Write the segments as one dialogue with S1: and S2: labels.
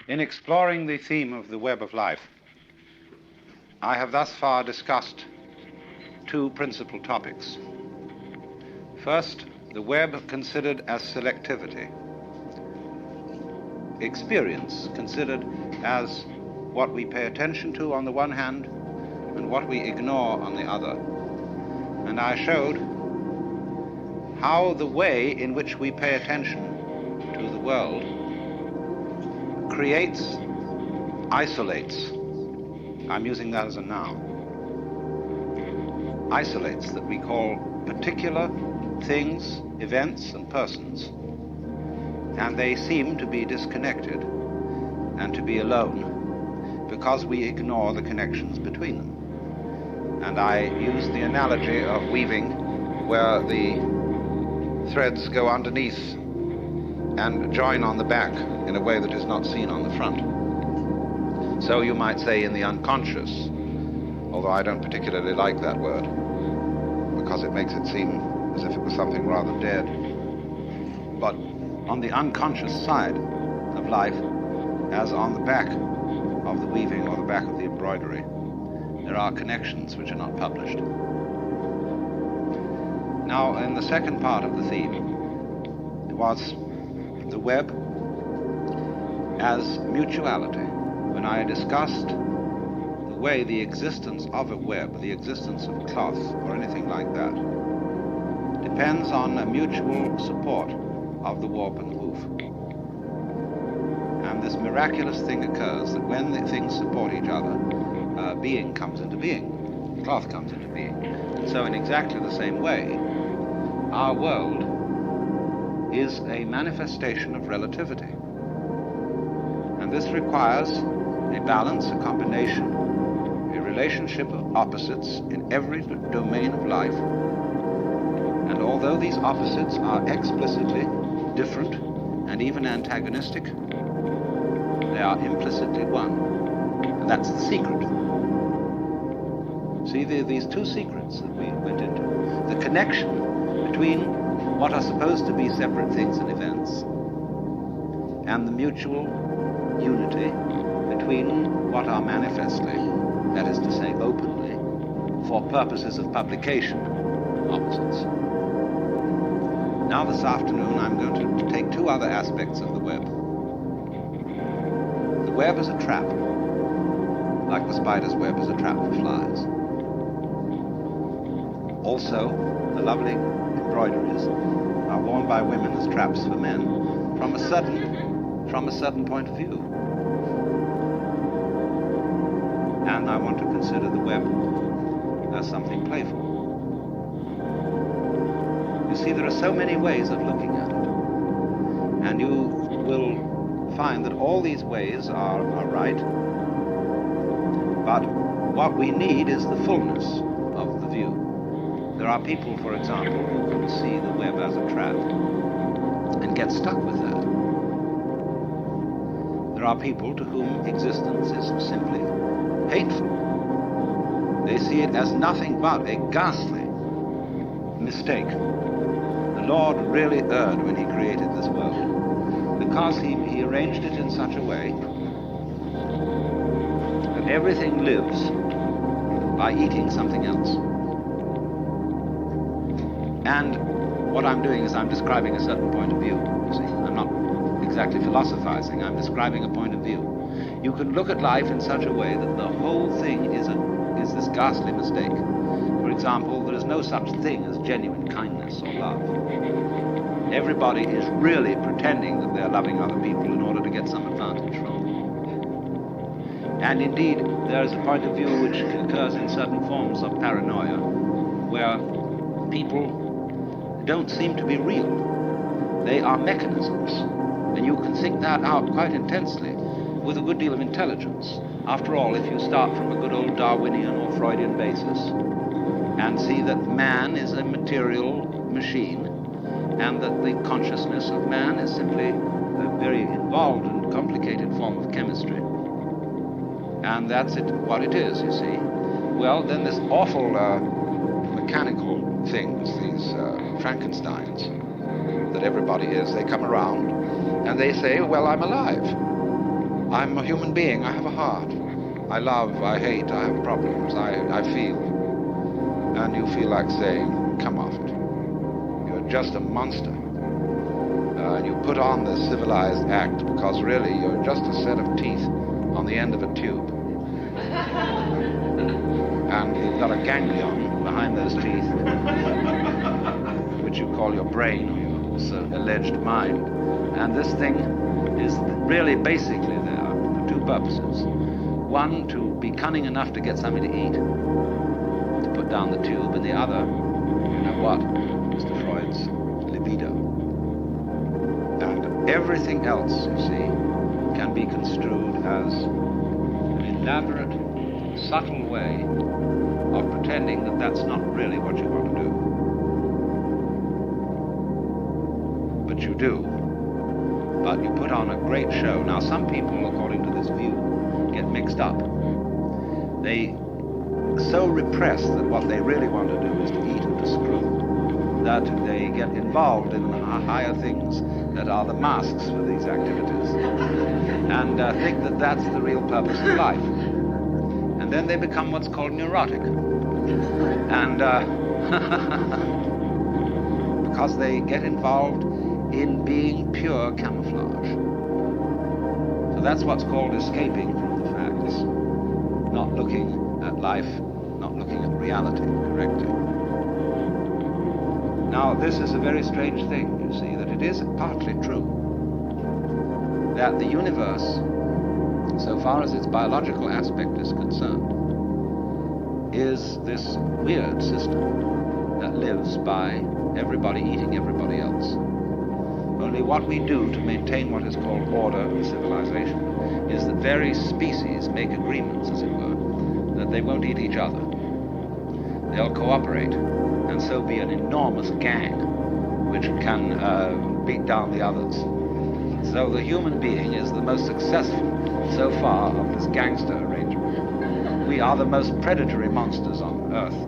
S1: In exploring the theme of the web of life, I have thus far discussed two principal topics. First, the web considered as selectivity. Experience considered as what we pay attention to on the one hand and what we ignore on the other. And I showed how the way in which we pay attention to the world creates, isolates, I'm using that as a noun, isolates that we call particular things, events, and persons, and they seem to be disconnected and to be alone because we ignore the connections between them. And I use the analogy of weaving, where the threads go underneath and join on the back in a way that is not seen on the front. So you might say in the unconscious, although I don't particularly like that word, because it makes it seem as if it was something rather dead. But on the unconscious side of life, as on the back of the weaving or the back of the embroidery, there are connections which are not published. Now, in the second part of the theme was the web as mutuality. When I discussed the way the existence of a web, the existence of cloth or anything like that, depends on a mutual support of the warp and the woof. And this miraculous thing occurs that when the things support each other, being comes into being, cloth comes into being. And so in exactly the same way, our world is a manifestation of relativity. And this requires a balance, a combination, a relationship of opposites in every domain of life. And although these opposites are explicitly different and even antagonistic, they are implicitly one. And that's the secret. See, these two secrets that we went into. The connection between what are supposed to be separate things and events, and the mutual unity between what are manifestly, that is to say openly, for purposes of publication, opposites. Now this afternoon I'm going to take two other aspects of the web. The web is a trap, like the spider's web is a trap for flies. Also, the lovely embroideries are worn by women as traps for men from a certain point of view. And I want to consider the web as something playful. You see, there are so many ways of looking at it, and you will find that all these ways are right, but what we need is the fullness of the view. There are people, for example, who can see the web as a trap and get stuck with that. There are people to whom existence is simply hateful. They see it as nothing but a ghastly mistake. The Lord really erred when he created this world, because he arranged it in such a way that everything lives by eating something else. And what I'm doing is I'm describing a certain point of view, you see. I'm not exactly philosophizing, I'm describing a point of view. You can look at life in such a way that the whole thing is this ghastly mistake. For example, there is no such thing as genuine kindness or love. Everybody is really pretending that they're loving other people in order to get some advantage from them. And indeed, there is a point of view which occurs in certain forms of paranoia, where people don't seem to be real. They are mechanisms, and you can think that out quite intensely with a good deal of intelligence. After all, if you start from a good old Darwinian or Freudian basis and see that man is a material machine and that the consciousness of man is simply a very involved and complicated form of chemistry, and that's what it is, you see, well, then this awful mechanical things, these Frankensteins that everybody is, they come around and they say, well, I'm alive. I'm a human being, I have a heart. I love, I hate, I have problems, I feel. And you feel like saying, come off it. You're just a monster. You put on this civilized act because really you're just a set of teeth on the end of a tube. And you've got a ganglion behind those teeth, which you call your brain or your alleged mind. And this thing is really basically there for two purposes. One, to be cunning enough to get something to eat, to put down the tube, and the other, you know what, Mr. Freud's libido. And everything else, you see, can be construed as an elaborate, subtle way of pretending that that's not really what you want to do. But you do. But you put on a great show. Now, some people, according to this view, get mixed up. They so repress that what they really want to do is to eat and to screw, that they get involved in higher things that are the masks for these activities, and think that that's the real purpose of life. And then they become what's called neurotic. And because they get involved in being pure camouflage. So that's what's called escaping from the facts, not looking at life, not looking at reality correctly. Now, this is a very strange thing, you see, that it is partly true that the universe, so far as its biological aspect is concerned, is this weird system that lives by everybody eating everybody else. Only what we do to maintain what is called order and civilization is that various species make agreements, as it were, that they won't eat each other. They'll cooperate, and so be an enormous gang which can beat down the others. So the human being is the most successful so far of this gangster arrangement. We are the most predatory monsters on Earth,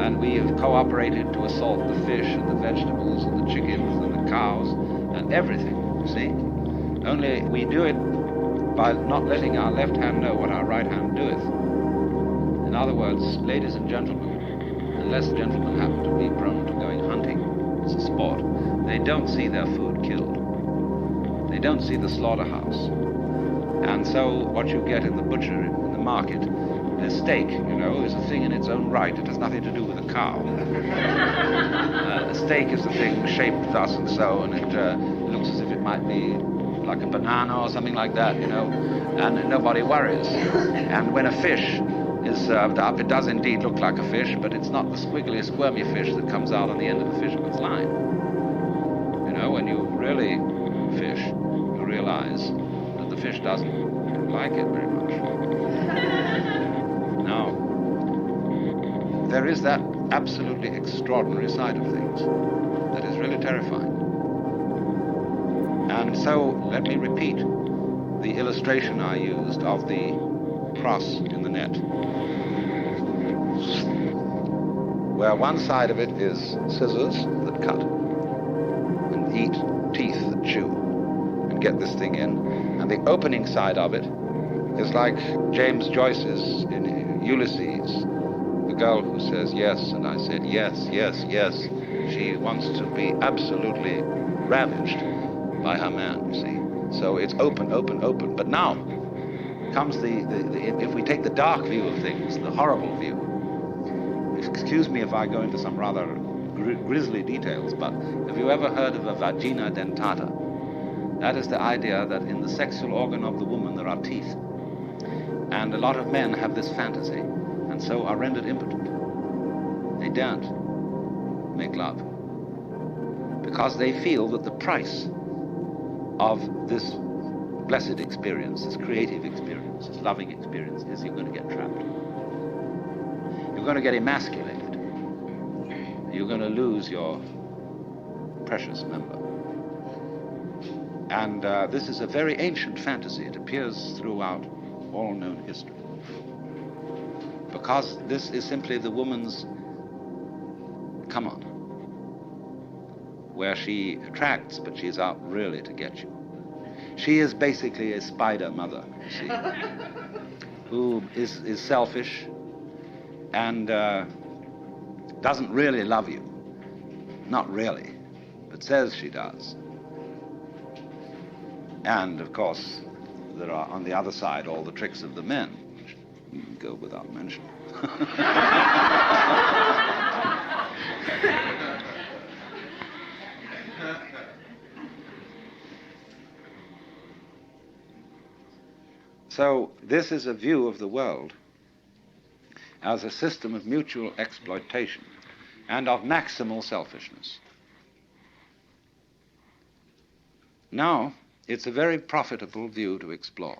S1: and we have cooperated to assault the fish and the vegetables and the chickens and the cows and everything, you see. Only we do it by not letting our left hand know what our right hand doeth. In other words, ladies and gentlemen, unless gentlemen happen to be prone to going hunting, it's a sport, they don't see their food killed. They don't see the slaughterhouse. And so what you get in the butcher, in the market, a steak, you know, is a thing in its own right. It has nothing to do with a cow. A steak is a thing shaped thus and so, and it looks as if it might be like a banana or something like that, you know, and nobody worries. And when a fish is served up, it does indeed look like a fish, but it's not the squiggly, squirmy fish that comes out on the end of the fishman's line. You know, when you really fish, you realize that the fish doesn't like it very much. Now, there is that absolutely extraordinary side of things that is really terrifying. And so, let me repeat the illustration I used of the cross in the net, where one side of it is scissors that cut and eat, teeth that chew and get this thing in, and the opening side of it is like James Joyce's in Ulysses, the girl who says yes, and I said yes, yes, yes. She wants to be absolutely ravaged by her man, you see. So it's open, open, open. But now comes if we take the dark view of things, the horrible view. Excuse me if I go into some rather grisly details, but have you ever heard of a vagina dentata? That is the idea that in the sexual organ of the woman there are teeth. And a lot of men have this fantasy, and so are rendered impotent. They don't make love, because they feel that the price of this blessed experience, this creative experience, this loving experience, is you're going to get trapped. You're going to get emasculated. You're going to lose your precious member. And this is a very ancient fantasy. It appears throughout all known history. Because this is simply the woman's come on, where she attracts, but she's out really to get you. She is basically a spider mother, you see, who is selfish and doesn't really love you. Not really, but says she does. And, of course, there are, on the other side, all the tricks of the men, which go without mention. So this is a view of the world as a system of mutual exploitation and of maximal selfishness. Now, it's a very profitable view to explore.